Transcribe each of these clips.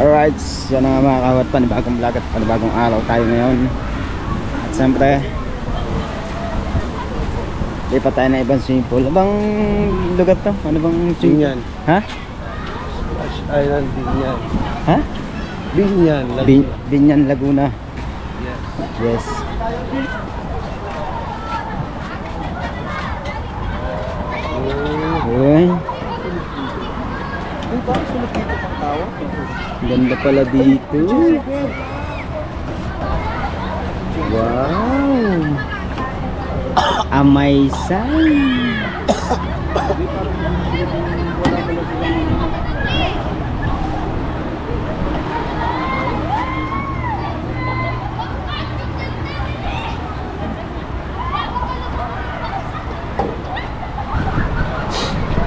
Alright, yan nga mga kawat, panibagong vlog at panibagong araw tayo ngayon. At siyempre lipat tayo na ibang swimming pool. Abang lugar to? Ano bang swimming? Binyan. Ha? Splash Island, Binyan. Ha? Binyan, Laguna. Binyan, Laguna. Yes. Yes. Uy. Ganda pala dito. Wow. Amazing.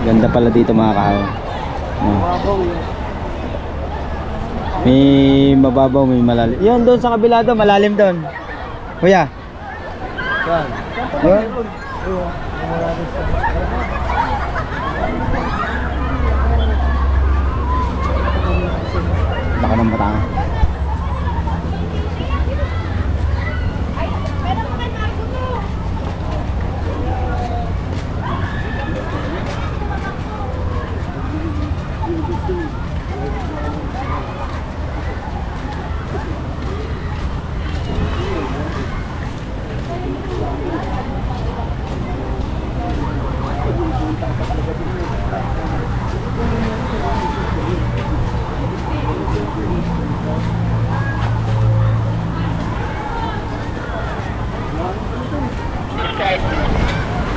Ganda pala dito mga kahaw. May mababaw, may malalim. Yun doon sa kabila doon, malalim doon. Kuya. Yan. Yun. Baka ng bata.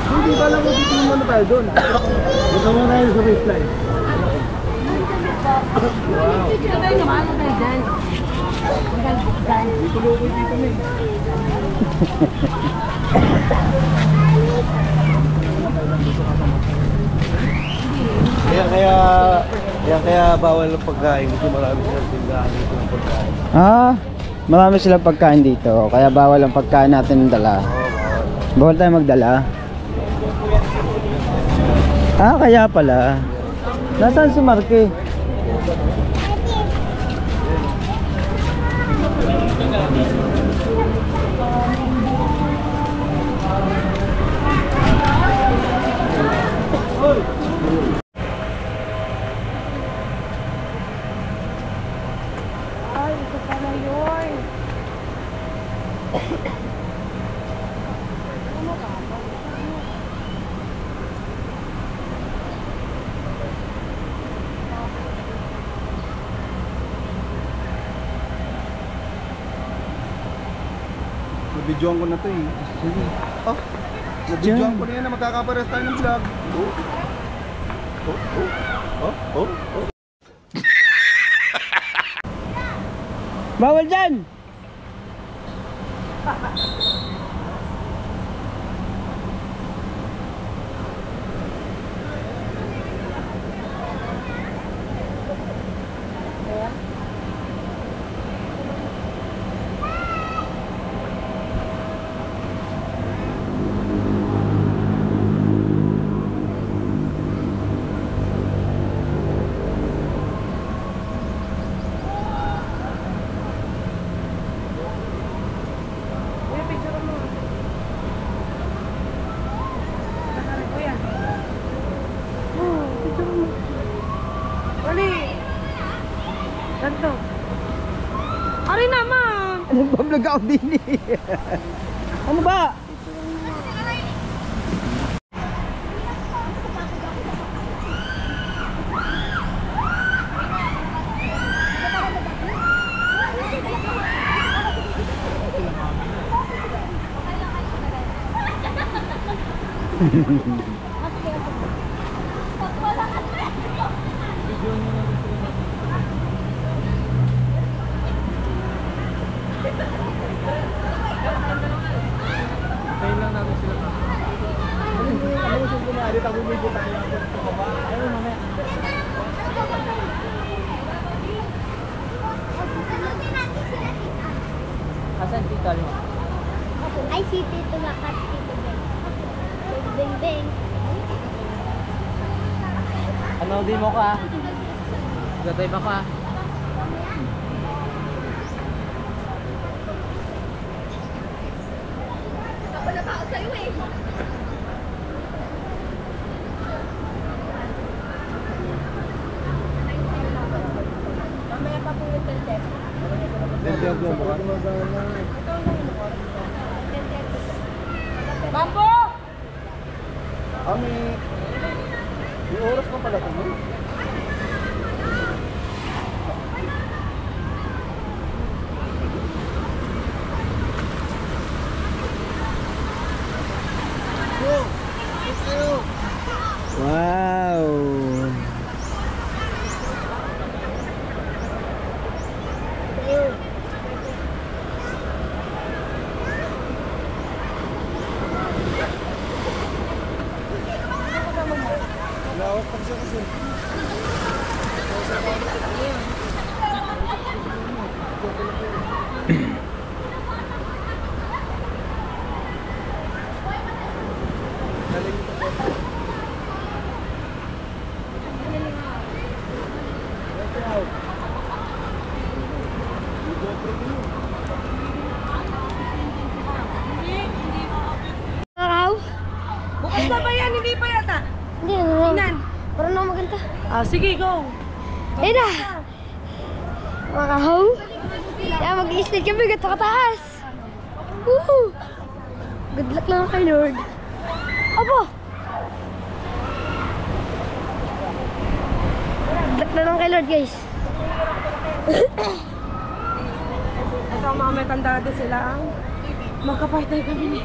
Hindi ba lang mo dito muna tayo doon? Dito muna tayo sa baseline. Wow. Dito lukoy dito na kaya bawal ng pagkain kasi marami silang tindahan dito ng pagkain. Ah, marami silang pagkain dito. Kaya bawal ang pagkain natin dala. Bawal tayo magdala. Ah, kaya pala. Nasaan si Marky? Ay, ito pala yun. Nabidyoan ko na to eh. Sige. Oh, nabidyoan ko na yan na magkakapares tayo ng vlog. Oh. Bawal dyan! Ganto. Ari naman. Nagbablog ako din eh. Ano ba? Asan tito mo? Ay, si Tito Lakat, Tito Beng. Tito Beng Beng. Ano di mo ka? Gatay ba ka? wala pa ako sa'yo eh. Mamaya pa po yung tente. Bambo! May oras pa pala ito. Wow! Lawak pa siya kasi. Araw? Bukas na ba yan? Hindi pa yata. Hindi, ano? Tingnan. Parang na maganda. Ah, sige, go. Ayun na! Araw? Kaya mag-i-slide kami gat sa kataas. Woohoo! Good luck lang kay Lord. Aba! Good luck na lang kay Lord, guys. Ito ang mga metandado sila ang magkapartner kami ni.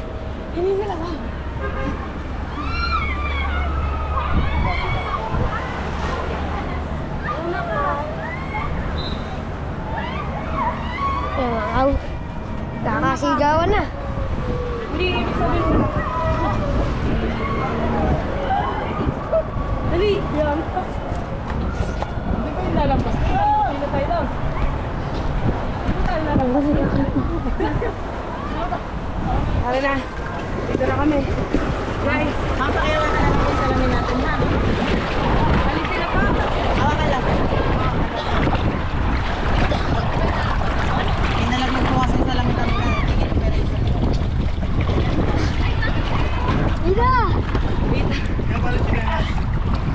Hindi nila ba? Araw. Kakasigawan na. Hindi, ibig sabihin nila. Dali, yan. Hindi ba yung lalampas? Pila tayo daw. Hindi tayo lalampas. Tara na. Dito na kami. Guys. Mapakiyawan na lang yung salamin natin, ha? Alis sila pa. Hawakan lang. Pinalagyan ko kasi yung salamin natin na tigil operation. Ida!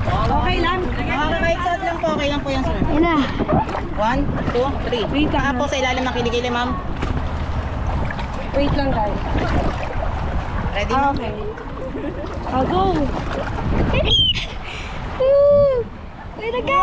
Okay lang. Okay, right side lang po. Okay lang po yan, sir. Ayun na. 1, 2, 3. Wait lang. Saka po sa ilalim ng kilikili, ma'am. Wait lang, guys. Ready, Ah, ma'am? okay. I'll go. Woo! Way to go!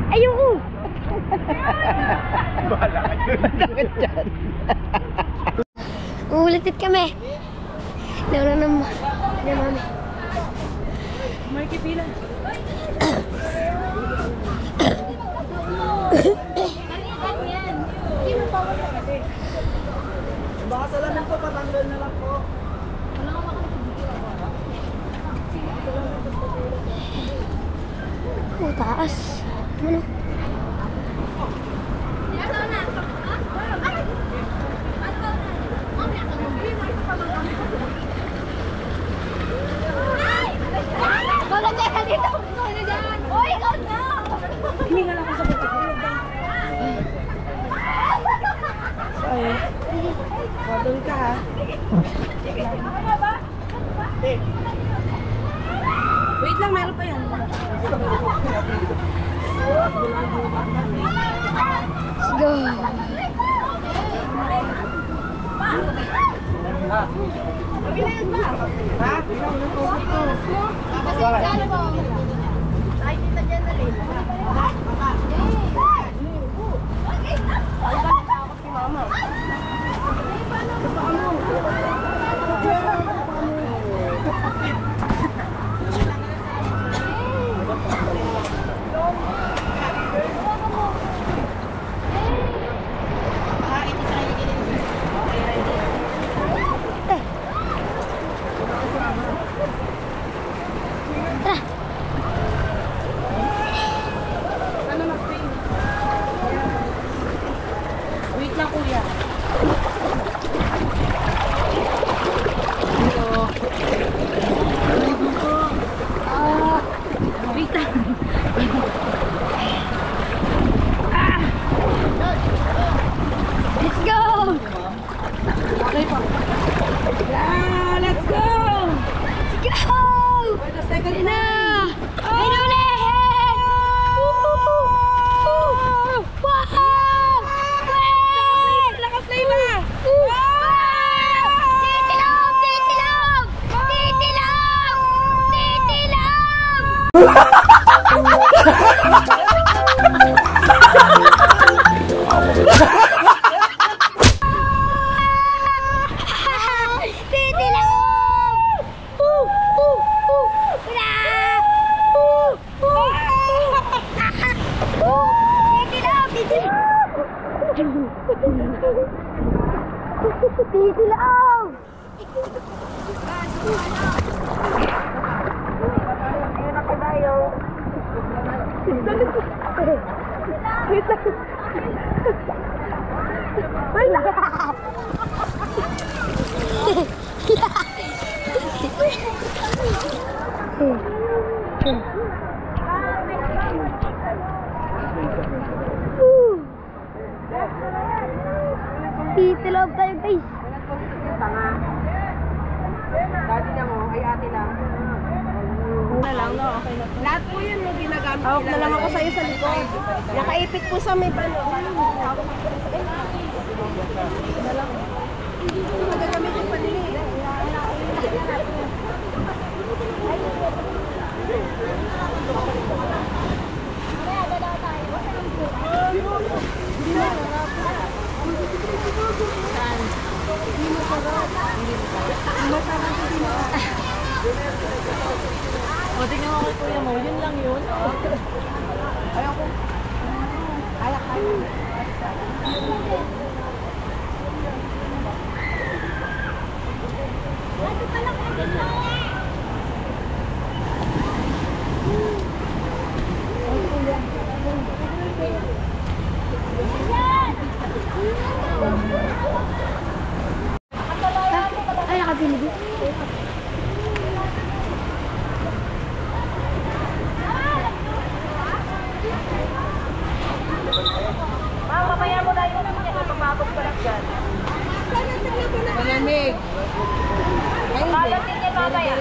Ayoko! Bakit dyan? Ulitit kami. Nauna na mami. May kipilan. Baka salamin po, patanggal na lang po. Oh, taas. Ano? Maganda ka dito! Uy, ikaw na! Hiningal ako sa buto. Sorry. Doon ka, ha? Wait lang, meron pa yan. Let's go! Kasi sa ano ba? Ay, dito dyan na rin. Ay, balik ako si mama. Titilaw! Titilaw tayo guys. Daddy lang oh, ay ate lang. Na lang, no? Okay na to. Lahat po yun yung ginagamit nila. Hawak na lang ako sa'yo sa likod. Nakaipit po sa may pano. Magagamit yung panili. O, tingnan mo kay kuya mo. Yun lang yun. Ayoko. Kaya. Ay, nakabili. Mamaya mo na yun. Pagmabog pa lang dyan. Malamig. Balat din yan mamaya.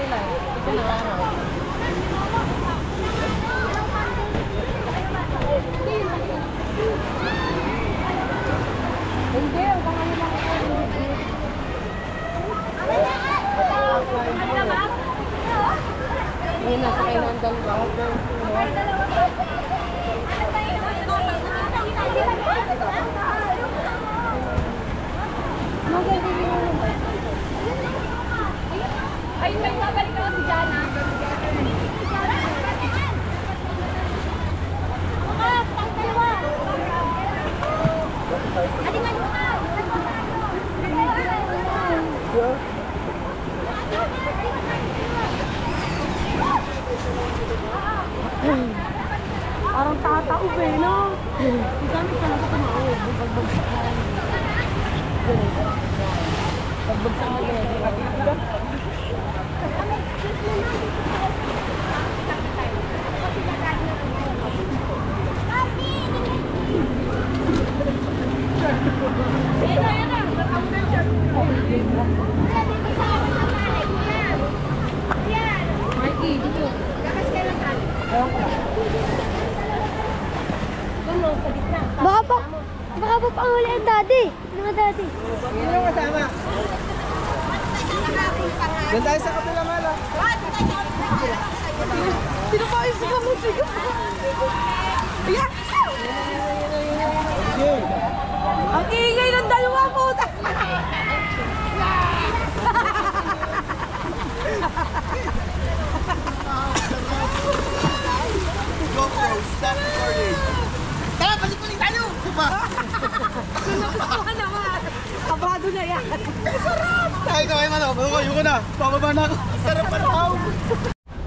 Hindi, ang pangalan lang ako. Ano na ba? Ngayon nasa kayo ng dalawa. Ay, may babalik ako si Jana. Parang tataob eh, no? Ang gamit ka lang sa tumaob. Pagbagsakan. Pagbagsakan na yan. Baka pa panguli ang daddy. Mga daddy. Sino yung kasama? Doon tayo sa kapila mala. Sino pa yung sigaw mo sigaw? Ayan! Ang ingay ng dalawa po! GoPro, stop recording. Tara, balik ulit tayo! Nagustuhan naman! Kabado na yan! Tayo ka kayo ano, ayoko na. Pababa na ako. Sarap pa raw.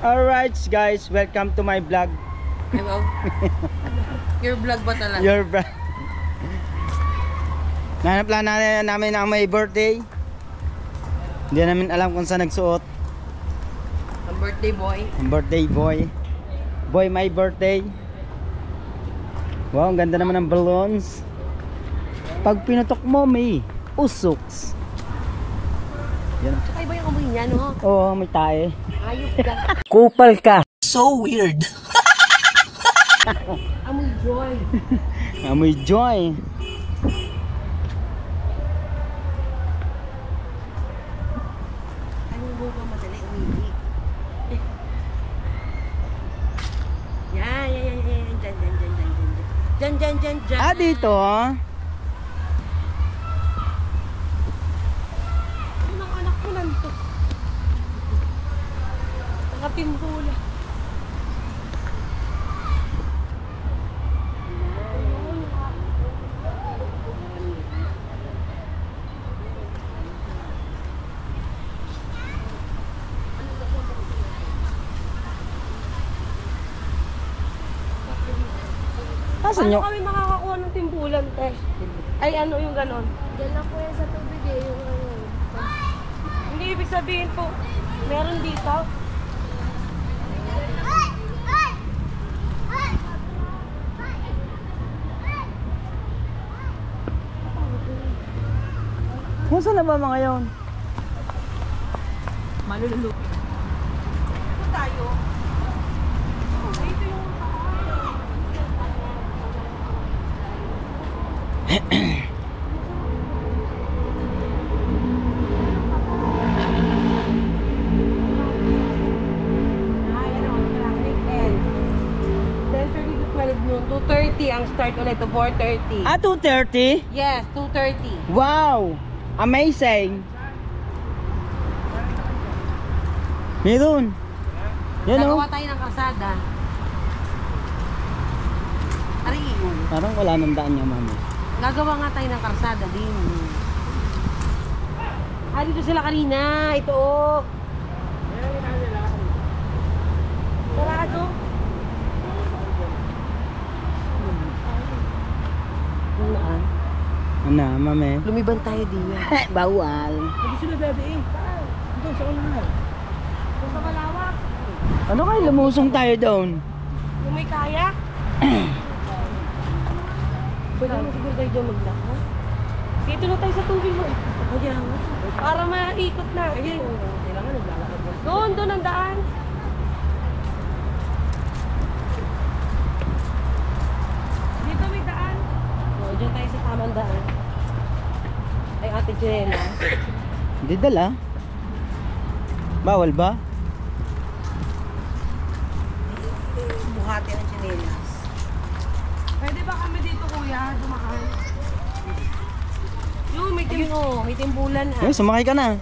Alright guys, welcome to my vlog. Hello? Your vlog ba talaga? Your vlog. Nahanap lang namin ang may birthday. Hindi namin alam kung saan nagsuot. Ang birthday boy. Ang birthday boy. Boy, my birthday. Wow, ang ganda naman ng balloons. Pag pinutok mo, may usoks. Yan. Tsaka iba yung amoy niya, no? Oo, may tae. Ayop ka. Kupal ka. So weird. Amoy joy. Amoy joy. Ano mo ba madali umihi? Yan. Dyan. Ah, dito. Ang anak ko nanto. Nakatimbula. Asan nyo? kami makakakuha ng timbulan, te? Ay, ano yung ganon? Diyan lang po yan sa tubig eh. Yung ano. Hindi ibig sabihin po, meron dito. Nasaan na ba mga yon? Malululu. Ito tayo. Dito yung... Ay, ano, traffic end. 10:30 to 12 noon. 2:30 ang start ulit to 4:30. Ah, 2:30? Yes, 2:30. Wow! Amazing! Meron! Yan o. Nagawa tayo ng kalsada. Ari, Parang wala nang daan niya, mami. gagawa nga tayo ng kalsada din. Ah, dito sila kanina. Ito oh. Sarado. Naan? Ano, mami? Lumiban tayo din. Bawal. Hindi sila dati eh. Ito, sa unahan. Kung sa malawak. Ano kayo, lumusong tayo doon? Kung may kaya. Pwede mo siguro tayo dyan maglako. Dito na tayo sa tubig mo. Kaya nga. Para maikot na. Kailangan naglalakad mo. Doon ang daan. Dito may daan. O, dyan tayo sa tamang daan. Ay, Ate Jenna. Hindi dala. Bawal ba? Buhati ng chinelas. Pwede ba kami dito, kuya? Dumaan. Yung may timbulan ha. Eh, sumakay ka na.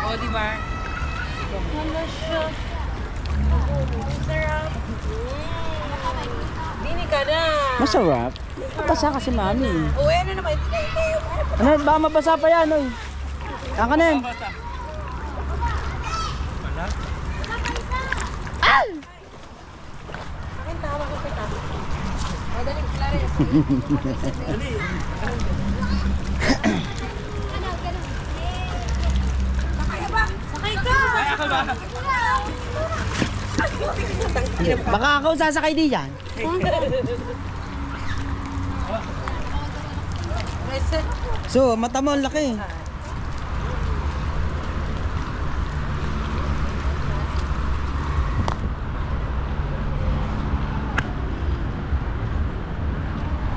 O, diba? Ano siya? Sarap. Dini ka na. Masarap. Mabasa kasi, mami. Uwi na naman. Ano, baka mabasa pa yan, oy. Aka na yan. Ay, tawa ko kita. Madaling Clarice. Sakay ba? Sakay ka! Baka ako sasakay di yan. Reset. So, mata mo ang laki.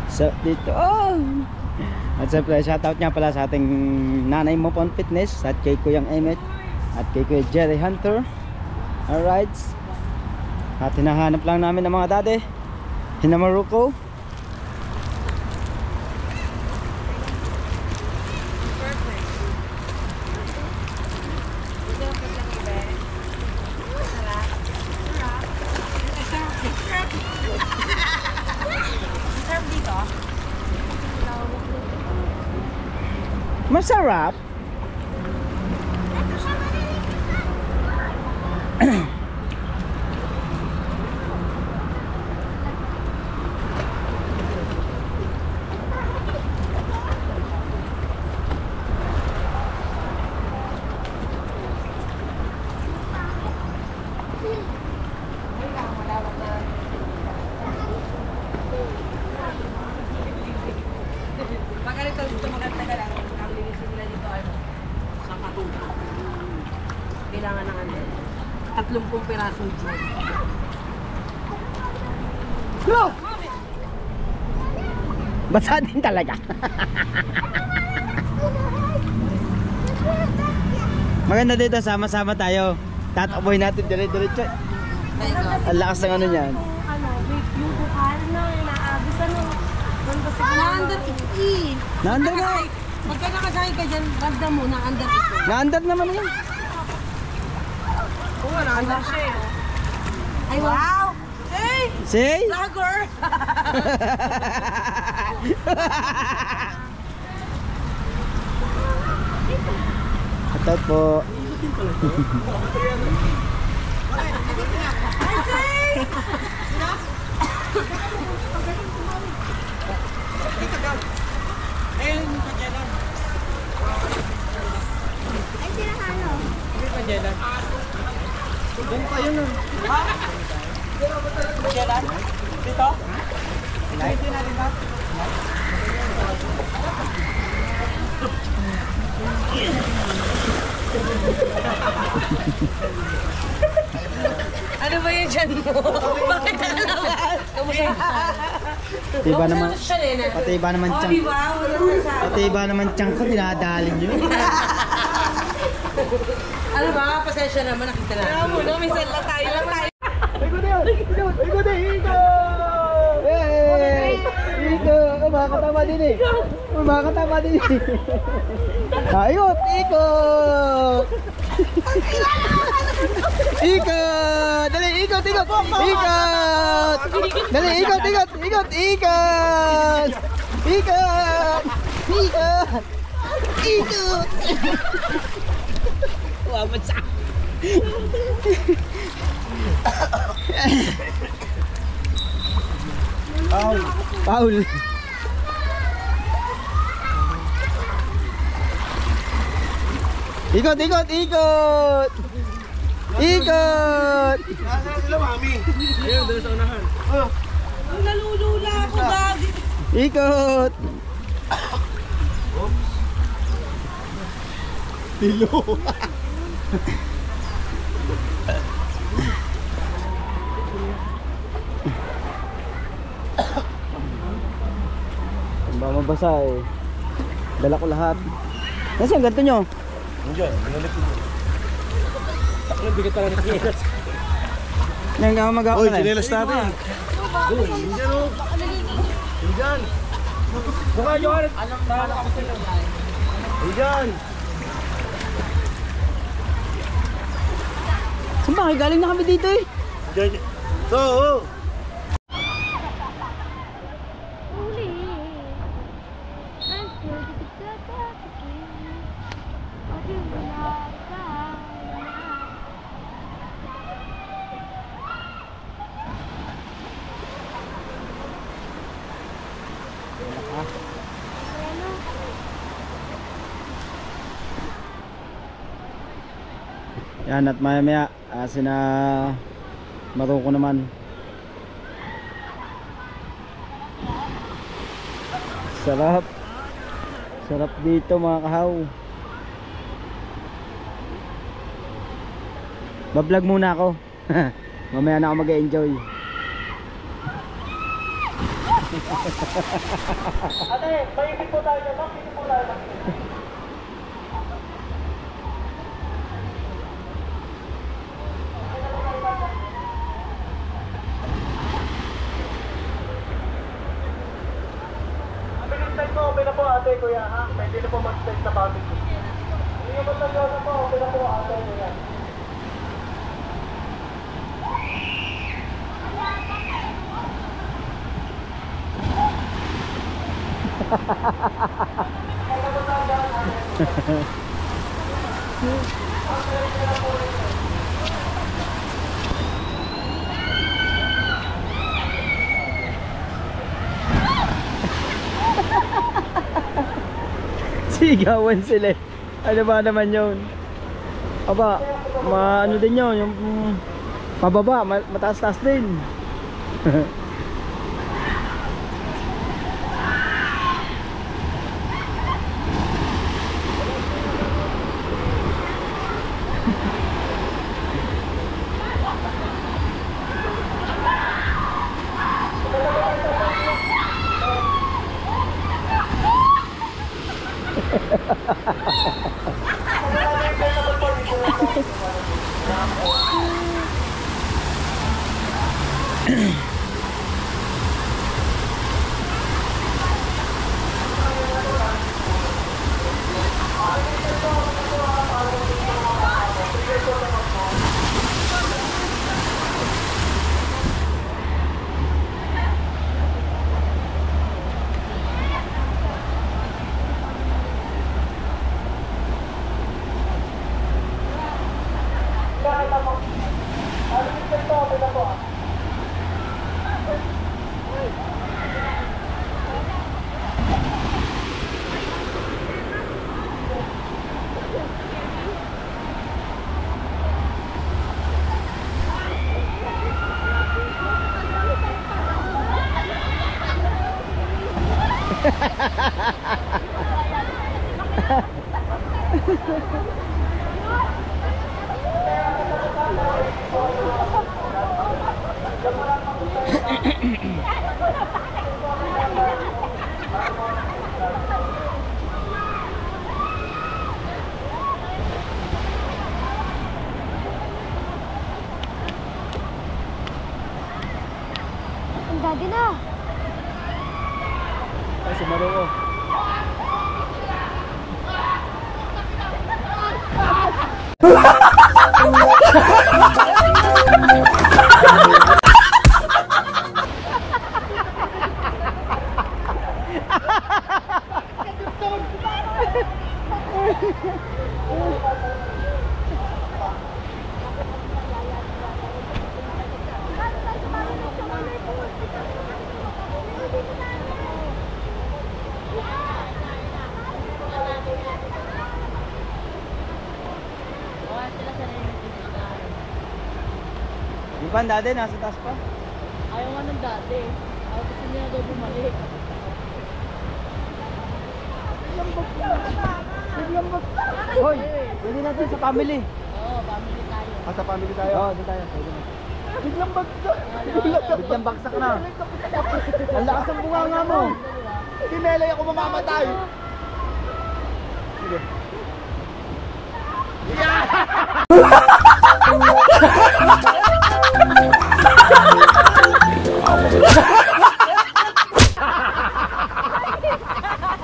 So, dito. Oh! At siyempre, shoutout nga pala sa ating nanay mo pon fitness at kay Kuyang Emmet at kay Kuya Jerry Hunter. Alright. At hinahanap lang namin ng mga dade. Hinamaruko. Masarap. Pag ganito gusto maganda ka lang, ang linisin nila dito ano, sa katulog. Kailangan ng ano, 30 pirasong dyan. No! Basa din talaga. Maganda dito, sama-sama tayo. Tataboy natin dire-diretso. Ang lakas ng ano niyan. Ano, yung bukal na, inaabis ano. Na-under ito. Na-under nga. Pagka nakasakay ka dyan, ragda mo, na-under ito. Na-under naman yan. Oo, na-under siya eh. Ay, wow! Hey! See? Vlogger! Shoutout po. Ano ba yung dyan mo? Bakit nakalabas? Kamusta? Patiba naman. Siya rin ah. Patiba naman Oh, tiyang. di ba? Wala naman sa Patiba naman tiyang ko. Dinadali niyo. Ano ba? Pasensya naman. Nakita na. Kaya muna. Minsan lang tayo. Lang tayo. Hey! Iko! Makakatama din eh. Makakatama din eh. Ayot! Ikot! Ikot! Dali! Ikot! Ikot! Ikot! Dali! Ikot! Ikot! Ikot! Ikot! Ikot! Ikot! Ikot! Wabot sa Paul! Ikot! Ikot! Ikot! Ikot! Nasaan sila, mami? Ayun, doon sa unahan. Nalulula ako dati. Ikot! Tilo. Ang ba mabasa eh. Dala ko lahat. Nasaan ganito nyo? Diyan, binalik ko. Taklo, bigat pala ng kilos. Nang mag-ako Oy, na eh. chinelas natin. Doon, diyan o. Diyan. Buka nyo ka. Tara ako sila. Diyan. Saan ba? Galing na kami dito eh. Diyan. So, oh. Uli. Until the begin. Okay, wala ka. Yan at maya maya sina Maruko naman. Sarap. Sarap dito mga kahaw. Bablog muna ako. Mamaya na ako mag-enjoy. Ate, may ibig po tayo dyan. Ibig po tayo. Okay na po ate, kuya ha? Pwede na po mag-stay sa barbecue. Hindi naman talaga po, okay na po ate, kuya. Sigawan sila eh. Ano ba naman yun? Aba, ano din yun, yung pababa, mataas-taas din. Ang dati na. Ay, sumaro ko. Yung pan dati, nasa taas pa. Ayaw nga ng dati. Ayaw gusto niya daw bumalik. Hoy, pwede natin sa family. Oo, family tayo. Sa family tayo. Oo, doon tayo. Pwede na. Biglang bagsak. Biglang bagsak na. Ang lakas ng bunganga mo. Tinelay ako mamamatay. Sige.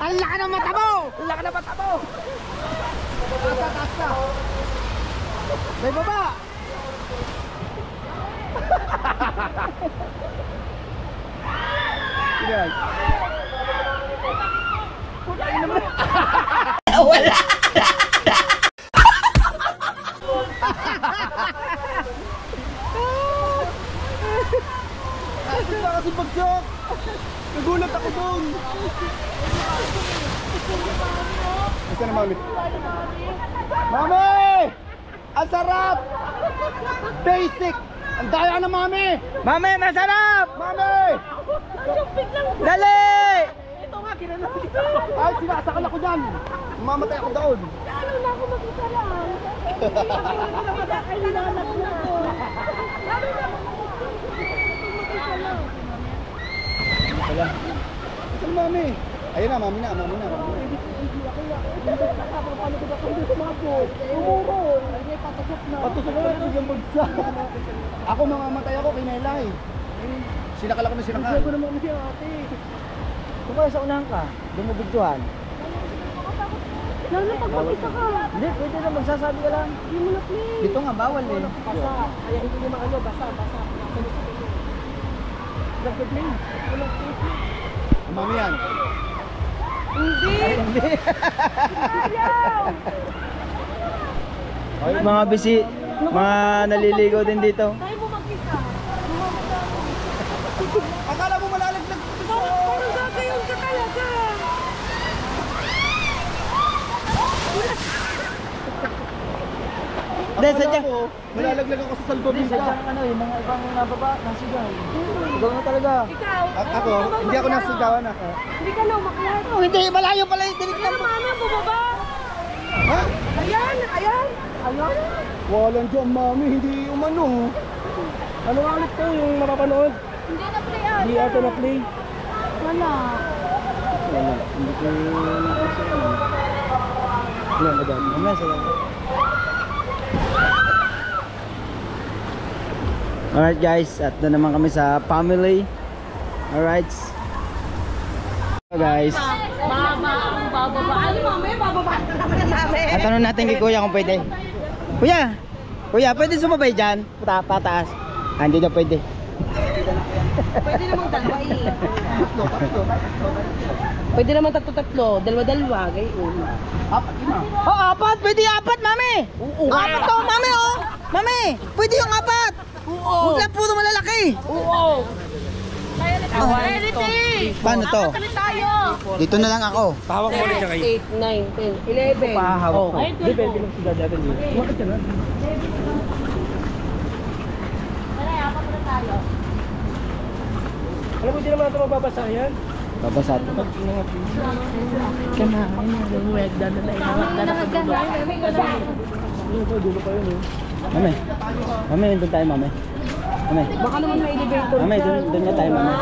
Ang laki ng mata mo! Ang laki ng mata mo! Taas ka! May baba! Sige. Wala! Kasi bagsak! Nagulat ako doon! Asa na mami? Mami! Ang sarap! Basic! Ang daya na mami! Mami, masarap! Mami! Dali! Ay, sinasakal ako dyan! Mamatay ako doon! Lalo na ako mag-isa lang. Kailangan ko na ako. Lalo na ako mag-isa lang. Wala. Asa na mami? Ayun na, mami na. Patusok na, bigyan bagsak. Ako mamamatay ako, kinelay. Sinakal ako na sinakal. Kung kaya sa unahan ka, dumubigtuhan. Lalo pag mag-isa ka. Hindi, pwede na magsasabi ka lang. Hindi mo na play. Dito nga, bawal eh. Basa. Kaya hindi mo maano, basa. Nag-play. Walang play. Mami yan. Hindi. Ayaw. Mga bisi, mga naliligo din dito. Tayo mo mag-isa. Akala mo malalaglag. Parang gagayon ka talaga. Hindi, sadyang, Malalaglag ako sa hindi, salbabita. sadyang ano, yung mga ibang nababa, nasigaw. Sigaw na talaga. Ikaw. Ako, hindi ako nasigawan ako. Hindi ka na umakyat. Oh, hindi, malayo pala yung dinig Ano mama, bumaba. Ha? Ayan. Walang dyan, mami. Hindi umano. Ano nga ulit to yung mapapanood? Hindi na play ah. Hindi ata na-play. Wala. Wala, hindi ko nakasya. Wala ba dyan? Mamaya sa lang. Alright guys, at doon naman kami sa family. Alright. So guys, Mama, ang bababa. Ano mama, bababa na naman namin. at tanong natin kay kuya kung pwede. Kuya, pwede sumabay dyan? Pataas. Ah, hindi na pwede. Pwede namang dalawa eh. Pwede naman tatlo. Dalawa-dalawa. Gayon. Oh, apat! Pwede apat, mami! Oo. Apat to, mami, oh! Mami, pwede yung apat! Oo. Huwag lang puro malalaki! Oo. Oh. Reality. Paano to? Kami tayo. Dito na lang ako. 8, 9, 10, 11. Pahawak ko. Ayun, 12. Depende lang sila dyan. Bakit yan? Tara, apat na tayo. Alam mo, hindi naman ito mababasa yan. Babasa ito. Mami. Mami, doon tayo, mami. Mami. Baka naman may elevator. Mami, doon nga tayo, mami.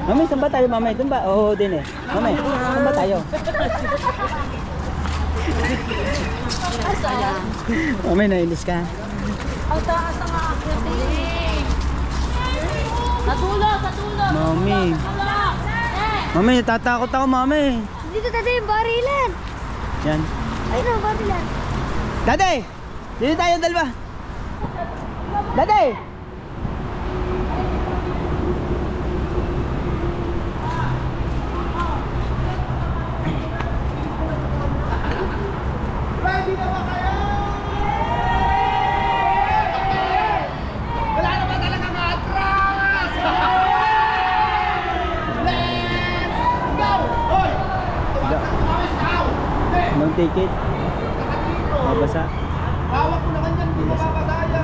Mami, saan ba tayo, mami? Doon ba? Oo, din eh. Mami, saan ba tayo? Mami, nainis ka. Mami. Mami, natatakot ako, mami. Dito tayo yung barilan. Yan. Ayun o, barilan. Dade! Dito tayo, dalawa. Dade! Ready na ba kayo? Wala na ba talagang atras? Let's go! Hoy! Anong ticket? Mabasa. Hawak ko na kanyan, hindi mo babasaya.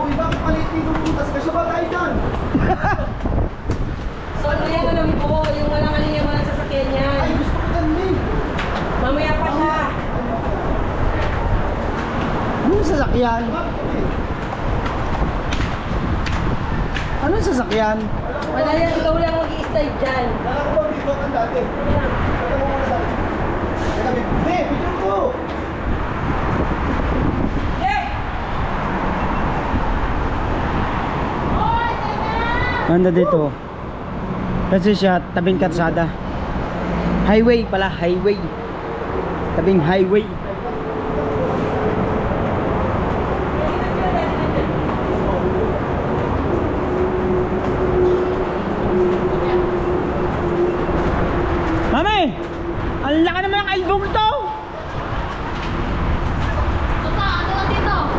Uy, bakit palit dito pumuntas ka? Siya ba tayo dyan? So, ano yan, alam po, yung walang aliyaman sa sasakyan niya. Ay, gusto ko dyan, Min. Mamaya pa siya. Anong sasakyan? Anong sasakyan? Wala yan, ikaw lang mag-i-stay dyan. Naka ko ba dito ang dati? Teka mo muna sa akin. Teka, hindi, picture ko. Ganda dito. Kasi siya tabing kalsada. Highway pala, highway. Tabing highway. Mami! Ang laki naman ng elbow to!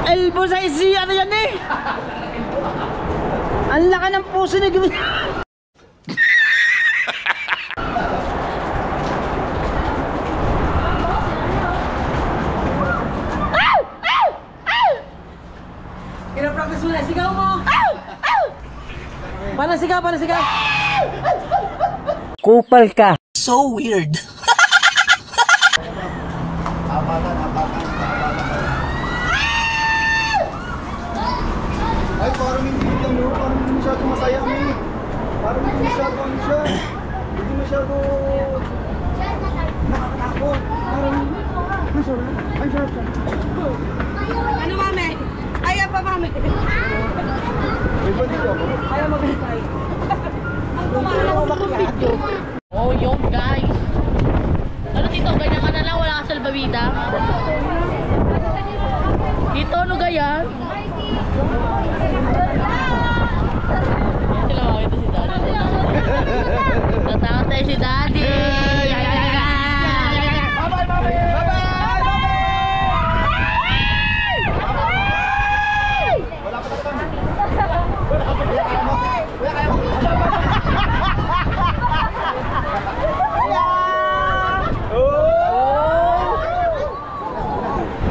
Elbow sa isi, ano yan eh? Ang laki ng puso ni Gawin. Kina-practice mo na, sigaw mo! Paano sigaw, paano sigaw? Kupal ka. So weird. Ay, parang hindi lang yun. Parang hindi masyado masaya kami. Parang hindi masyado ano siya. Hindi masyado nakakatakot. Parang masarap. Ay, sarap siya. Ano, mami? Ayaw pa, mami. May ba dito ako? Ayaw mag-try. Ang kumain ako video. Oh, yun guys. Ano dito? Ganyan ka na lang, wala ka salbabida. Dito, ano ganyan? Sila makita si Daddy. Natakot tayo si Daddy. Bye-bye, mami! Bye-bye! Wala pa kami. Wala pa kayo.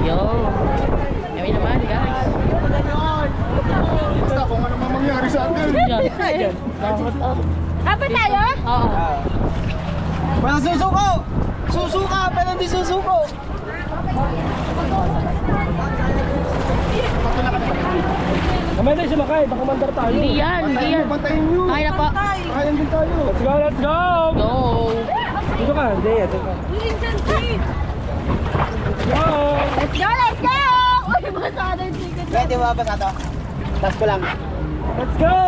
Yo. Kami naman guys. Basta kung ano mang mangyari sa atin. Yan. Apa tayo? Oo. Walang susuko! Susuka, pero hindi susuko! Kamay tayo sumakay, baka mandar tayo. Hindi yan, hindi yan. Pantayin nyo. Kaya na po. Kakayan din tayo. Let's go, let's go! Go. Dito ka, hindi, ito ka. Let's go! Let's go, let's go! Uy, basa na yung ticket. Pwede mo ba ito? Tas ko lang. Let's go!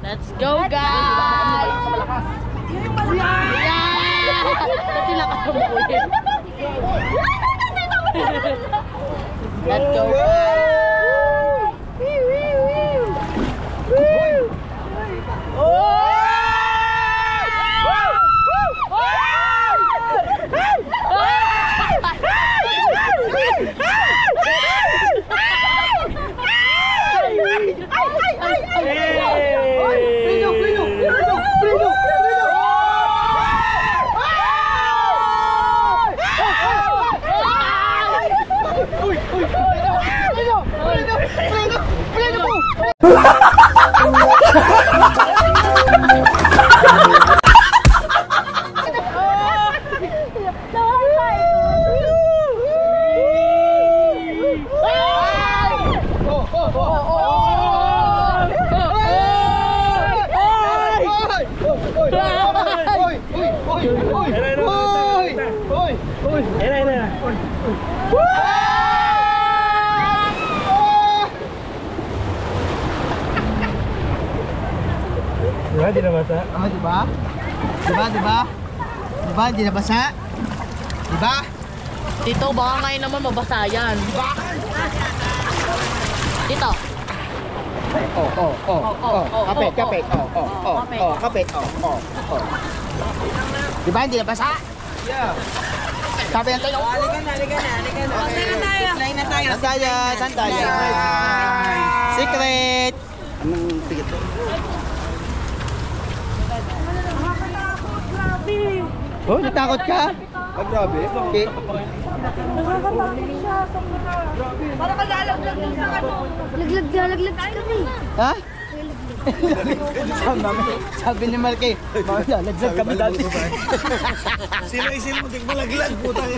Let's go guys. Yeah! Dati lakas mo po yun. Let's go guys. Diba, di nabasa? Ah, diba? Diba? Hindi nabasa? Diba? Tito, baka ngayon naman mabasa yan. Tito. Kapit. Diba, hindi nabasa? Yeah. Sabi yan tayo. Halika na. Saan tayo? Secret. Anong ticket to? Oh, natakot ka? Ah, grabe. Okay. Laglag kami. Ha? sabi ni Malkay, lalaglag kami dati. Sila-isil mo, malaglag po tayo.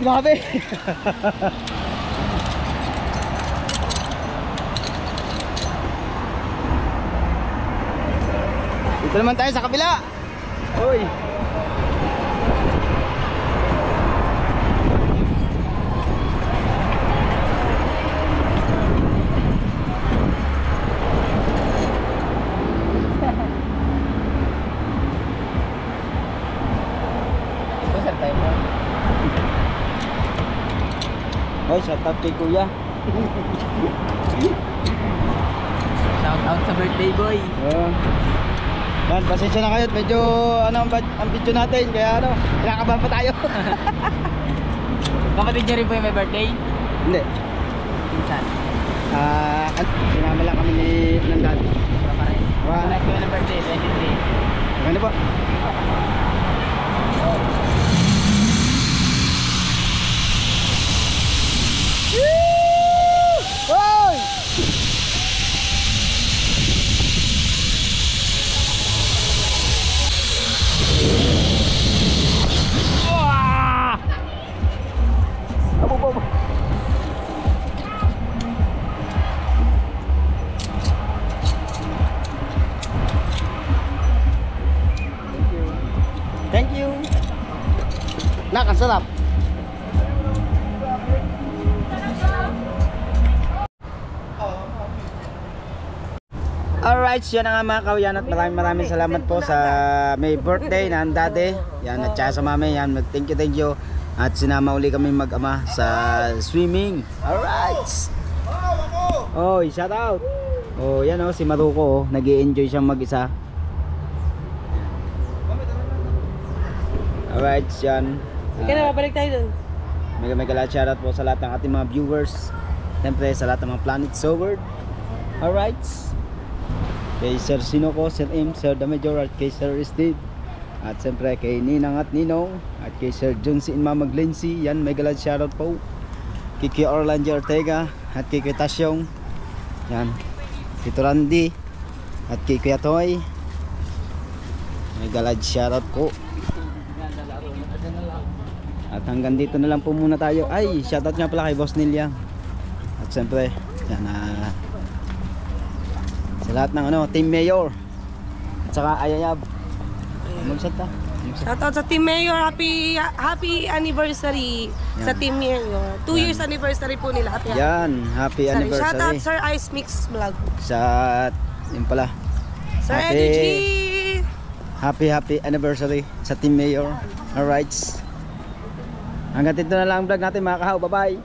Grabe. Dito naman tayo sa kabila. Hoy. Hoy, shout out kay Kuya. Shout out sa birthday boy. Yan, pasensya na kayo. Medyo ang video natin. Kaya kinakabahan pa tayo. Kapatid niya rin po yung may birthday? Hindi. Pinsan. Sinama lang kami ng dati. Wala ko ng birthday, 23. Ano po? Hoy! Thank you. Nak, ang sarap. Alright, yan na nga mga kawiyan at maraming salamat po sa may birthday na ang daddy. Yan, at saka sa mami. Yan, thank you. At sinama uli kami mag-ama sa swimming. Alright. Oh, shout out. Oh, yan si Maruko. Nag-i-enjoy siyang mag-isa. Alright, yan. Babalik tayo dun. Mega shoutout po sa lahat ng ating mga viewers. Siyempre sa lahat ng mga Planet Soward. Alright. Kay Sir Sinoco, Sir M, Sir Damajor at kay Sir Steve. At siyempre kay Ninang at Ninong. At kay Sir Junsi and Mama Glency. Yan, mega shoutout po. Kay Orlando Ortega. At kay Tasyong. Yan. Tito Randy. At kay Kuya Toy. Mega shoutout po. At hanggang dito na lang po muna tayo. Ay, shoutout nga pala kay Boss Nelia. At siyempre, yan sa lahat ng Team Mayor. At saka Ayayab. Magsalta. Shoutout sa Team Mayor. Happy anniversary sa Team Mayor. 2 years anniversary po nila. Yan, happy anniversary. Shoutout Sir Ice Mix Vlog. Sa, yun pala. Sir Eddie G. Happy anniversary sa Team Mayor. Alright. Hanggang dito na lang ang vlog natin mga kahaw. Bye bye.